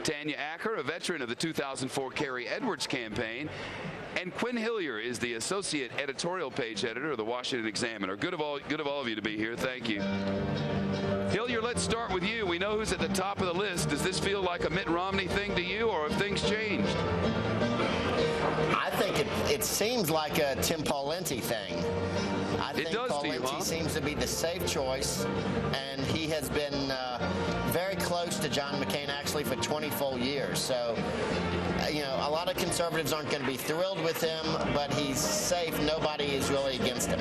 Tanya Acker, a veteran of the 2004 Kerry Edwards campaign. And Quin Hillyer is the associate editorial page editor of the Washington Examiner. Good of all of you to be here. Thank you. Hillyer, let's start with you. We know who's at the top of the list. Does this feel like a Mitt Romney thing to you, or have things changed? I think it seems like a Tim Pawlenty thing. I think Pawlenty seems to be the safe choice, and he has been very close to John McCain actually for 20 full years. So, you know, a lot of conservatives aren't going to be thrilled with him, but he's safe. Nobody is really against him.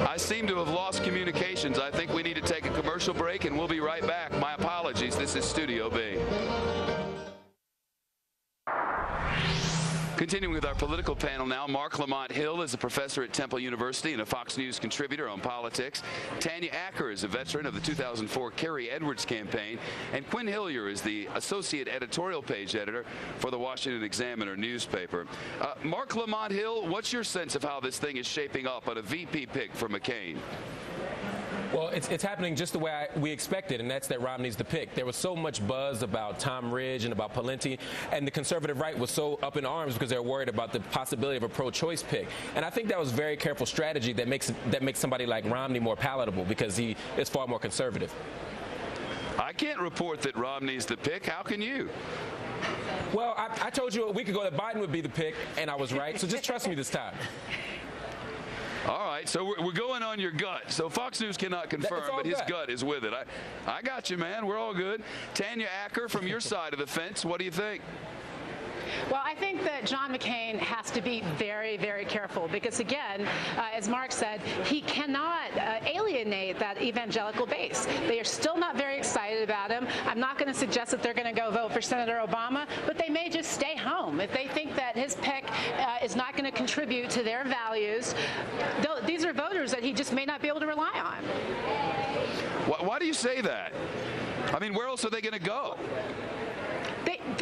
I seem to have lost communications. I think we need to take a commercial break, and we'll be right back. My apologies. This is Studio B. Continuing with our political panel now, Mark Lamont Hill is a professor at Temple University and a Fox News contributor on politics. Tanya Acker is a veteran of the 2004 Kerry Edwards campaign. And Quin Hillyer is the associate editorial page editor for the Washington Examiner newspaper. Mark Lamont Hill, what's your sense of how this thing is shaping up on a VP pick for McCain? Well, it's happening just the way we expected, and that's that Romney's the pick. There was so much buzz about Tom Ridge and about Pawlenty, and the conservative right was so up in arms because they're worried about the possibility of a pro-choice pick. And I think that was very careful strategy that makes somebody like Romney more palatable because he is far more conservative. I can't report that Romney's the pick. How can you? Well, I told you a week ago that Biden would be the pick, and I was right, so just trust me this time. All right, so we're going on your gut. So Fox News cannot confirm, but his gut is with it. I got you, man. We're all good. Tanya Acker, from your side of the fence, what do you think? Well, I think that John McCain has to be very, very careful because, again, as Mark said, he cannot alienate that evangelical base. They are still not very excited about him. I'm not going to suggest that they're going to go vote for Senator Obama, but they may just stay home. If they think that his pick is not going to contribute to their values, these are voters that he just may not be able to rely on. Why do you say that? I mean, where else are they going to go?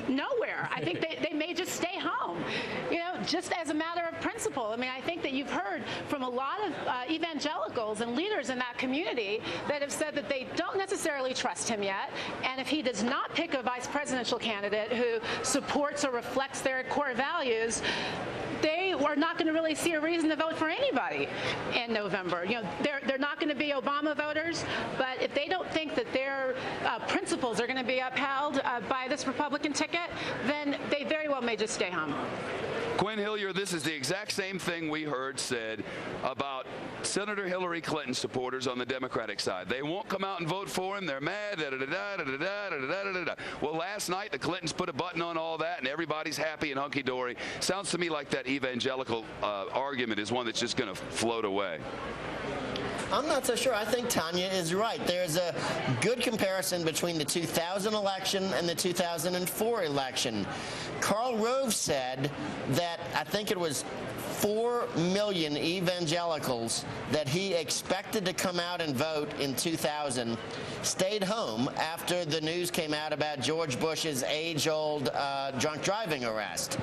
Nowhere. I think they may just stay home, you know, just as a matter of principle. I mean, I think that you've heard from a lot of evangelicals and leaders in that community that have said that they don't necessarily trust him yet. And if he does not pick a vice presidential candidate who supports or reflects their core values, they are not going to really see a reason to vote for anybody in November. You know, they're not going to be Obama voters, but if they don't think that their principles are going to be upheld by this Republican ticket, then they very well may just stay home. Quin Hillyer, this is the exact same thing we heard said about Senator Hillary Clinton supporters on the Democratic side. They won't come out and vote for him. They're mad. Well, last night the Clintons put a button on all that, and everybody's happy and hunky-dory. Sounds to me like that evangelical argument is one that's just going to float away. I'm not so sure. I think Tanya is right. There's a good comparison between the 2000 election and the 2004 election. Karl Rove said that I think it was 4 million evangelicals that he expected to come out and vote in 2000 stayed home after the news came out about George Bush's age-old drunk driving arrest.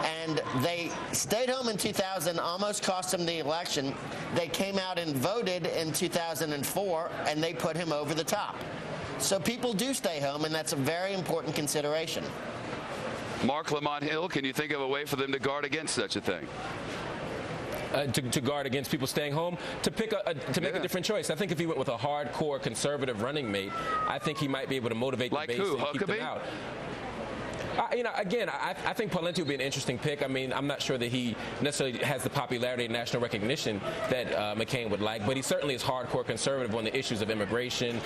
And they stayed home in 2000, almost cost him the election. They came out and voted in 2004, and they put him over the top. So people do stay home, and that's a very important consideration. Mark Lamont Hill, can you think of a way for them to guard against such a thing? To guard against people staying home, to make a different choice. I think if he went with a hardcore conservative running mate, I think he might be able to motivate the base and keep them out. You know, again, I think Pawlenty would be an interesting pick. I mean, I'm not sure that he necessarily has the popularity and national recognition that McCain would like, but he certainly is hardcore conservative on the issues of immigration,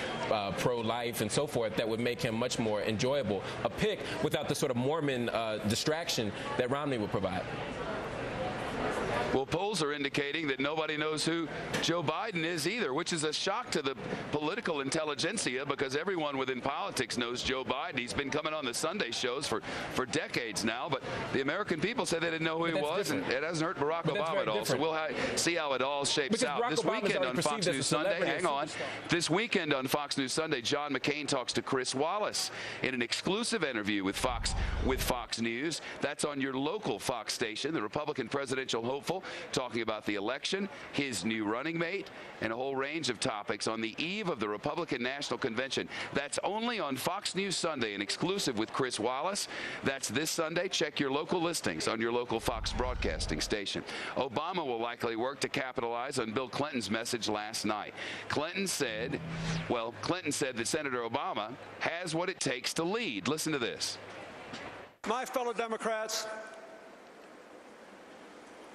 pro-life, and so forth that would make him much more enjoyable. A pick without the sort of Mormon distraction that Romney would provide. Well, polls are indicating that nobody knows who Joe Biden is either, which is a shock to the political intelligentsia because everyone within politics knows Joe Biden. He's been coming on the Sunday shows for decades now, but the American people said they didn't know who he was, and it hasn't hurt Barack Obama at all. So we'll see how it all shapes out. This weekend on Fox News Sunday, hang on. This weekend on Fox News Sunday, John McCain talks to Chris Wallace in an exclusive interview with Fox News. That's on your local Fox station. The Republican presidential hopeful Hill, talking about the election, his new running mate, and a whole range of topics on the eve of the Republican National Convention. That's only on Fox News Sunday, an exclusive with Chris Wallace. That's this Sunday. Check your local listings on your local Fox broadcasting station. Obama will likely work to capitalize on Bill Clinton's message last night. Clinton said that Senator Obama has what it takes to lead. Listen to this. My fellow Democrats,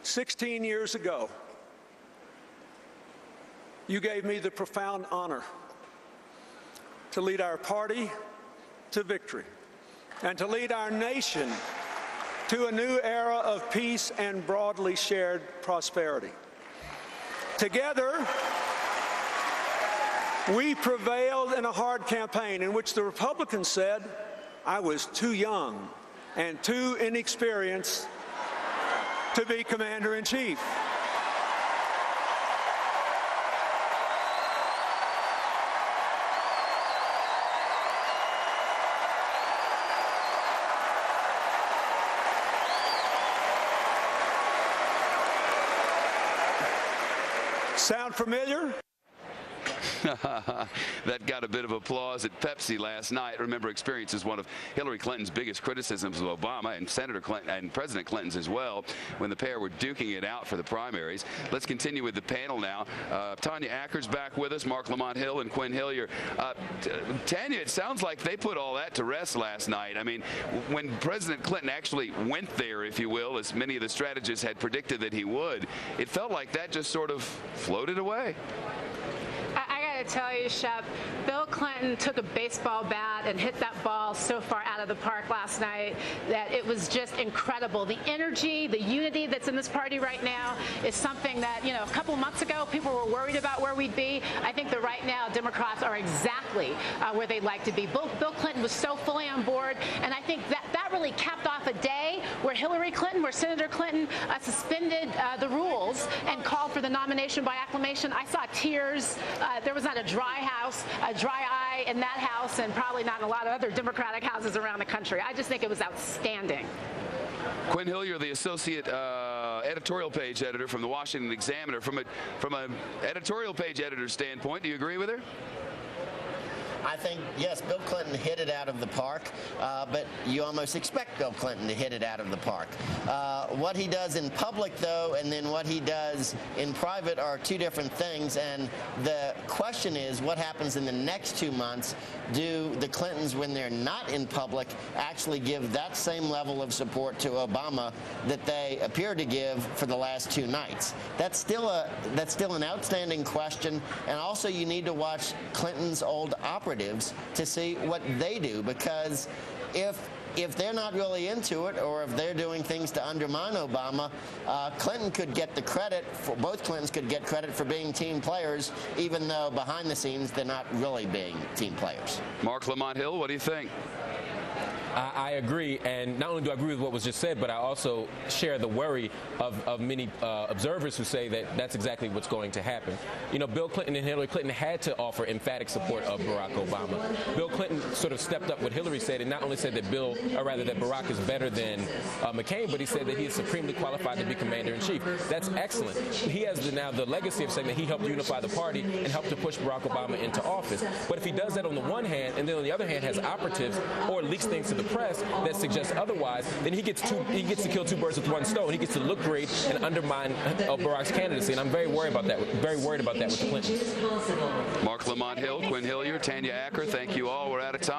16 years ago, you gave me the profound honor to lead our party to victory and to lead our nation to a new era of peace and broadly shared prosperity. Together, we prevailed in a hard campaign in which the Republicans said I was too young and too inexperienced to be commander-in-chief. Sound familiar? That got a bit of applause at Pepsi last night. Remember, experience is one of Hillary Clinton's biggest criticisms of Obama and Senator Clinton and President Clinton's as well when the pair were duking it out for the primaries. Let's continue with the panel now. Tanya Acker's back with us, Mark Lamont Hill and Quin Hillyer. Tanya, it sounds like they put all that to rest last night. I mean, when President Clinton actually went there, if you will, as many of the strategists had predicted that he would, it felt like that just sort of floated away. I got to tell you, Shep, Bill Clinton took a baseball bat and hit that ball so far out of the park last night that it was just incredible. The energy, the unity that's in this party right now is something that, you know, a couple months ago people were worried about where we'd be. I think that right now Democrats are exactly where they'd like to be. Bill Clinton was so fully on board, and I think that really capped off a day where Senator Clinton suspended the rules and called for the nomination by acclamation. I saw tears. There was not a dry eye in that house, and probably not in a lot of other Democratic houses around the country. I just think it was outstanding. Quin Hillyer, the associate editorial page editor from the Washington Examiner. From an editorial page editor standpoint, do you agree with her? I think, yes, Bill Clinton hit it out of the park, but you almost expect Bill Clinton to hit it out of the park. What he does in public, though, and then what he does in private are two different things, and the question is what happens in the next 2 months. Do the Clintons, when they're not in public, actually give that same level of support to Obama that they appear to give for the last 2 nights? That's still an outstanding question, and also you need to watch Clinton's old operatives to see what they do, because if they're not really into it, or if they're doing things to undermine Obama, Clinton could get the credit for, both Clintons could get credit for being team players, even though behind the scenes they're not really being team players. Mark Lamont Hill, what do you think? I agree, and not only do I agree with what was just said, but I also share the worry of many observers who say that that's exactly what's going to happen. You know, Bill Clinton and Hillary Clinton had to offer emphatic support of Barack Obama. Bill Clinton sort of stepped up what Hillary said, and not only said that that Barack is better than McCain, but he said that he is supremely qualified to be commander-in-chief. That's excellent. He has now the legacy of saying that he helped unify the party and helped to push Barack Obama into office. But if he does that on the one hand, and then on the other hand has operatives or leaks things to the press that suggests otherwise, then he gets to kill 2 birds with 1 stone. He gets to look great and undermine Barack's candidacy, and I'm very worried about that. Very worried about that with the Clintons. Mark Lamont Hill, Quin Hillyer, Tanya Acker, thank you all. We're out of time.